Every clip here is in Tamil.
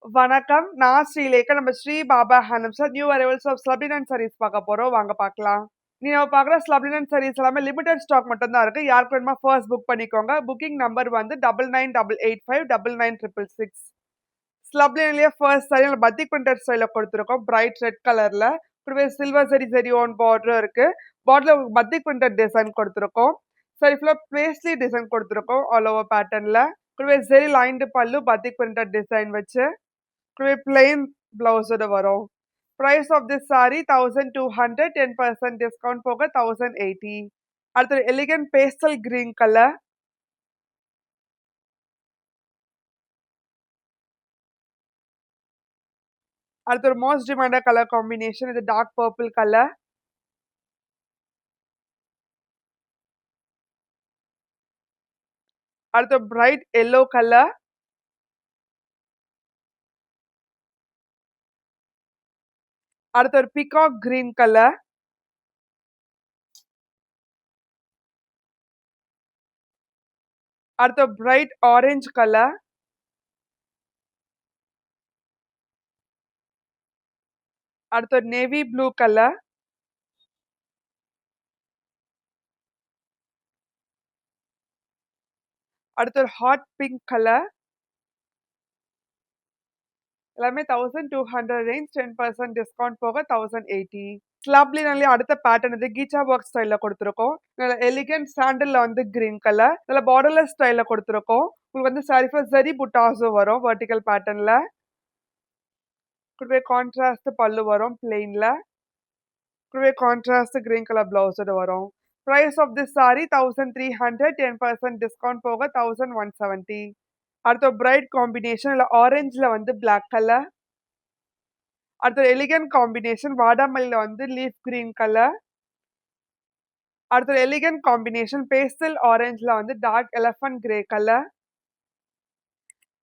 வணக்கம். நான் ஸ்ரீலேகா. நம்ம ஸ்ரீ பாபா ஹேண்ட்லூம்ஸ்ல நியூ அரைவல்ஸ் ஆஃப் ஸ்லபின் சாரீஸ் பார்க்க போறோம். வாங்க பார்க்கலாம். நீங்க பார்க்குற ஸ்லபின் சாரீஸ் எல்லாமே லிமிடெட் ஸ்டாக் மட்டும் தான் இருக்கு. யாருக்கு வேணுமா ஃபர்ஸ்ட் புக் பண்ணிக்கோங்க. புக்கிங் நம்பர் வந்து 9988599666. ஸ்லப்லின்லயே ஃபர்ஸ்ட் சாரி பத்திக் பிரிண்டட் ஸ்டைல கொடுத்துருக்கோம். பிரைட் ரெட் கலர்ல. கூடவே சில்வர் சரி சரி ஓன் பார்டர் இருக்கு. பார்டர்ல பத்திக் பிரிண்டட் டிசைன் கொடுத்துருக்கோம். சரி ஃபுல்லா பேஸ்லி டிசைன் கொடுத்துருக்கோம். ஆல் ஓவர் பேட்டர்ன்ல. கூடவே சரி lined pallu batik printed design வச்சு plain blouse ஓட வரும். Price of this saree 1200, 10% discount போக 1080. அடுத்து elegant pastel green color. அடுத்து ஒரு most demanded color combination இது dark purple color. அடுத்து bright yellow color. அடுத்து ஒரு peacock green color. அடுத்து bright orange color. அடுத்து navy blue color. அடுத்து ஒரு hot pink color. எல்லாமே 1200 ரேஞ்ச் 10% டிஸ்கவுண்ட் போக 1080. ஸ்லாப்லினாலே அடுத்த பேட்டர்ன் இது கீச்சா ஒர்க் ஸ்டைல்ல கொடுத்துருக்கோம். நல்ல எலிகன்ட் சாண்டல்ல வந்து கிரீன் கலர் நல்ல பார்டர்லெஸ் ஸ்டைல்ல கொடுத்துருக்கோம். உங்களுக்கு வந்து சாரி ஃபுல் ஜரி புட்டாஸும் வரும் வெர்டிகல் பேட்டர்ன்ல. கூடவே கான்ட்ராஸ்ட் பல்லு வரும் பிளெயின்ல. கூடவே கான்ட்ராஸ்ட் கிரீன் கலர் பிளவுஸோட வரும். Price of this sari 1300, 10% discount போக 1170. அடுத்த பிரைட் காம்பினேஷன் இல்ல ஆரஞ்சுல வந்து பிளாக் கலர். அடுத்த எலிகன்ட் காம்பினேஷன் வாடாமல்லில வந்து லீஃப் கிரீன் கலர். அடுத்த எலிகன்ட் காம்பினேஷன் பேஸ்டல் ஆரஞ்சுல வந்து டார்க் எலஃபண்ட் கிரே கலர்.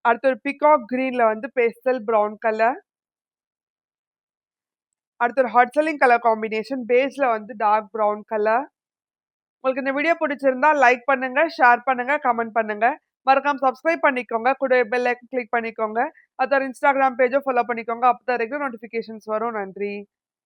அடுத்த ஒரு பிகாக் கிரீன்ல வந்து பேஸ்டல் பிரவுன் கலர். அடுத்த ஒரு ஹாட் செல்லிங் கலர் காம்பினேஷன் பேஸ்ல வந்து டார்க் பிரவுன் கலர். உங்களுக்கு இந்த வீடியோ பிடிச்சிருந்தா லைக் பண்ணுங்க, ஷேர் பண்ணுங்க, கமெண்ட் பண்ணுங்க. மறக்காம சப்ஸ்கிரைப் பண்ணிக்கோங்க. கூட பெல் ஐக்கன் கிளிக் பண்ணிக்கோங்க. அதோட இன்ஸ்டாகிராம் பேஜை ஃபாலோ பண்ணிக்கோங்க. அப்பதான் ரெகுலர் நோட்டிஃபிகேஷன்ஸ் வரும். நன்றி.